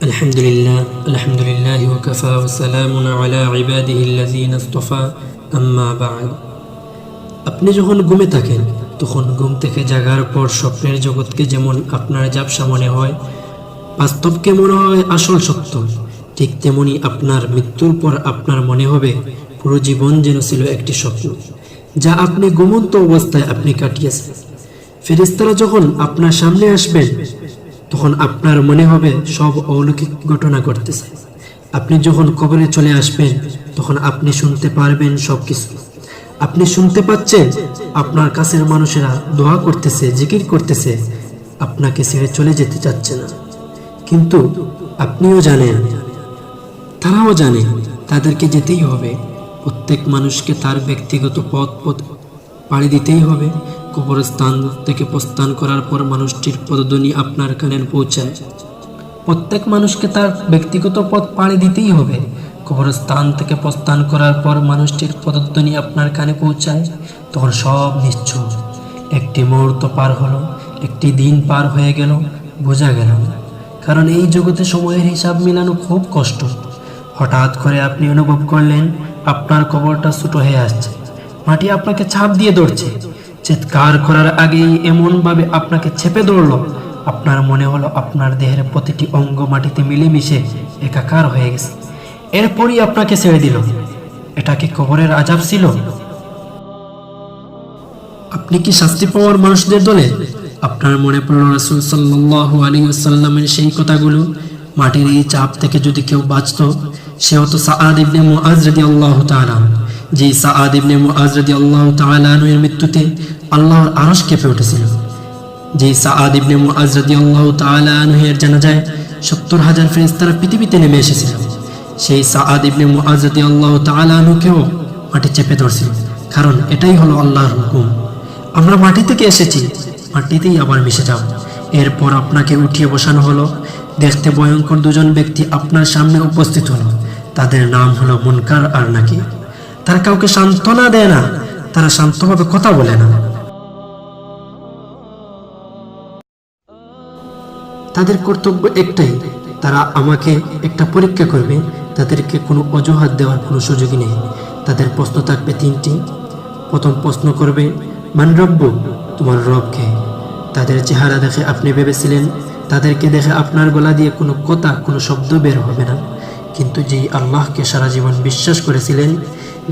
আলহামদুলিল্লাহ ওয়াকাফা ওয়া সালামুন আলা ইবাদিহিল্লাযীনা ইসতাফা আম্মা বা'দ। আপনি যখন ঘুমে থাকেন তখন ঘুম থেকে জাগার পর স্বপ্নের জগৎকে যেমন আপনার ঝাপসা মনে হয়, বাস্তবকে মনে হয় আসল সত্য, ঠিক তেমনি আপনার মৃত্যুর পর আপনার মনে হবে পুরো জীবন যেন ছিল একটি স্বপ্ন, যা আপনি ঘুমন্ত অবস্থায় আপনি কাটিয়েছেন। ফেরেশতারা যখন আপনার সামনে আসবেন তখন আপনার মনে হবে সব অলৌকিক ঘটনা ঘটতেছে। আপনি যখন কবরে চলে আসবেন তখন আপনি শুনতে পারবেন সবকিছু। আপনি শুনতে পাচ্ছেন আপনার কাছের মানুষেরা দোয়া করতেছে, জিকির করতেছে, আপনাকে ছেড়ে চলে যেতে চাচ্ছে না। কিন্তু আপনিও জানেন, তারাও জানে তাদেরকে যেতেই হবে। প্রত্যেক মানুষকে তার ব্যক্তিগত পথ পাড়ি দিতেই হবে। কবরস্থান থেকে প্রস্থান করার পর মানুষটির পদধ্বনি আপনার কানে পৌঁছায়। প্রত্যেক মানুষকে তার ব্যক্তিগত পথ পাড়ি দিতেই হবে। কবরস্থান থেকে প্রস্থান করার পর মানুষটির পদধ্বনি আপনার কানে পৌঁছায়। তখন সব নিশ্চয়। একটি মুহূর্ত পার হলো, একটি দিন পার হয়ে গেল, বোঝা গেল না। কারণ এই জগতে সময়ের হিসাব মিলানো খুব কষ্ট। হঠাৎ করে আপনি অনুভব করলেন আপনার কবরটা ছোট হয়ে আসছে, মাটি আপনাকে ছাপ দিয়ে ধরছে। চিৎকার করার আগেই এমনভাবে আপনাকে চেপে ধরলো, আপনার মনে হলো আপনার দেহের প্রতিটি অঙ্গ মাটিতে মিলেমিশে একাকার হয়ে গেছে। এরপরই আপনাকে ছেড়ে দিল। এটা কি কবরের আযাব ছিল? আপনি কি শাস্তি পাওয়ার মানুষদের দলে? আপনার মনে পড়ল রাসূল সাল্লাল্লাহু আলাইহি ওয়াসাল্লামের সেই কথাগুলো। মাটির এই চাপ থেকে যদি কেউ বাঁচত, সে হতো সাআদ ইবনে মুআজ রাদিয়াল্লাহু তাআলা। যে সাআদ ইবনে মুআজ রাদিয়াল্লাহু তাআলা এর মৃত্যুতে আল্লাহর আরশ কেঁপে উঠেছিল। যে সাআদ ইবনে মুআজ রাদিয়াল্লাহু তাআলা এর জানাজায় ৭০,০০০ ফেরেশতারা পৃথিবীতে নেমে এসেছিল। সেই সাআদ ইবনে মুআজ রাদিয়াল্লাহু তাআলা কেও মাটি চেপে ধরছিল, কারণ এটাই হলো আল্লাহর হুকুম। আমরা মাটি থেকে এসেছি, মাটিতেই আবার মিশে যাব। এরপর আপনাকে উঠিয়ে বসানো হলো। দেখতে ভয়ঙ্কর দুজন ব্যক্তি আপনার সামনে উপস্থিত হলো। তাদের নাম হলো মুনকার আর নাকির। তারা কাউকে সান্ত্বনা দেয় না, তারা শান্তভাবে কথা বলে না। তাদের কর্তব্য একটাই, তারা আমাকে একটা পরীক্ষা করবে। তাদেরকে কোনো অজুহাত দেওয়ার কোনো সুযোগই নেই। তাদের প্রশ্ন থাকবে তিনটি। প্রথম প্রশ্ন করবে, মান রব্বু, তোমার রব কে? তাদের চেহারা দেখে আপনি ভেবেছিলেন তাদেরকে দেখে আপনার গলা দিয়ে কোনো কথা, কোনো শব্দ বের হবে না। কিন্তু যেই আল্লাহকে সারা জীবন বিশ্বাস করেছিলেন,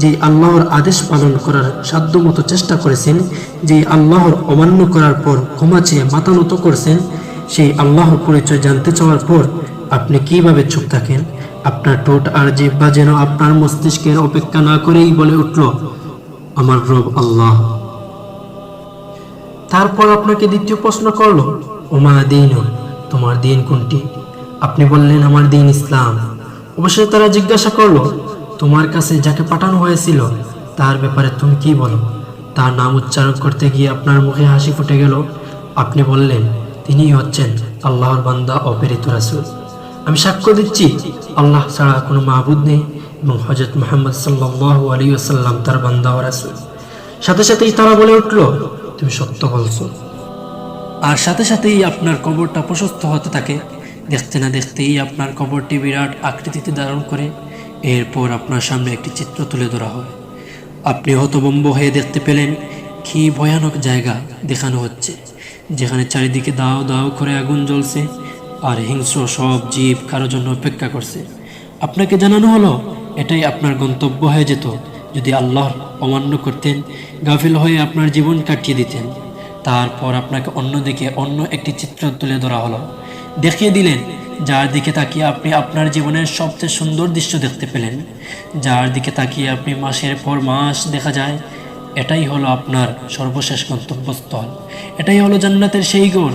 যেই আল্লাহর আদেশ পালন করার সাধ্যমতো চেষ্টা করেছেন, যেই আল্লাহর অমান্য করার পর ক্ষমা চেয়ে মাথা নত করছেন, সেই আল্লাহর পরিচয় জানতে চাওয়ার পর আপনি কিভাবে চুপ থাকেন? আপনার ঠোঁট আর জিহ্বা যেন আপনার মস্তিষ্কের অপেক্ষা না করেই বলে উঠল, আমার রব আল্লাহ। তারপর আপনাকে দ্বিতীয় প্রশ্ন করলো, ওমা দীন, তোমার দিন কোনটি? আপনি বললেন, আমার দিন ইসলাম। অবশ্যই তারা জিজ্ঞাসা করলো, তোমার কাছে যাকে পাঠানো হয়েছিল তার ব্যাপারে তুমি কি বলো? তার নাম উচ্চারণ করতে গিয়ে আপনার মুখে হাসি ফুটে গেল। আপনি বললেন, তিনিই হচ্ছেন আল্লাহর বান্দা ও প্রেরিত রাসূল। আমি সাক্ষ্য দিচ্ছি আল্লাহ ছাড়া কোনো মাবুদ নেই এবং হযরত মুহাম্মদ সাল্লাল্লাহু আলাইহি ওয়াসাল্লাম তার বান্দা ও রাসূল। সাথে সাথেই তারা বলে উঠল, তুমি সত্য বলছো। আর সাথে সাথেই আপনার কবরটা প্রশস্ত হতে থাকে। দেখতে না দেখতেই আপনার কবরটি বিরাট আকৃতিতে ধারণ করে। এরপর আপনার সামনে একটি চিত্র তুলে ধরা হয়। আপনি হতভম্ব হয়ে দেখতে পেলেন কি ভয়ানক জায়গা দেখানো হচ্ছে, যেখানে চারিদিকে দাও দাও করে আগুন জ্বলছে আর হিংস্র সব জীব কারোর জন্য অপেক্ষা করছে। আপনাকে জানানো হলো এটাই আপনার গন্তব্য হয়ে যেত যদি আল্লাহর অমান্য করতেন, গাফিল হয়ে আপনার জীবন কাটিয়ে দিতেন। তারপর আপনাকে অন্যদিকে অন্য একটি চিত্র তুলে ধরা হলো। দেখিয়ে দিলেন যার দিকে তাকিয়ে আপনি আপনার জীবনের সবচেয়ে সুন্দর দৃশ্য দেখতে পেলেন, যার দিকে তাকিয়ে আপনি মাসের পর মাস দেখা যায়, এটাই হলো আপনার সর্বশেষ গন্তব্যস্থল। এটাই হলো জান্নাতের সেই ঘর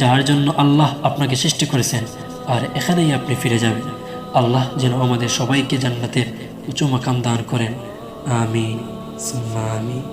যার জন্য আল্লাহ আপনাকে সৃষ্টি করেছেন, আর এখানেই আপনি ফিরে যাবেন। আল্লাহ যেন আমাদের সবাইকে জান্নাতের উঁচু মাকাম দান করেন। আমিন সুম্মা আমিন।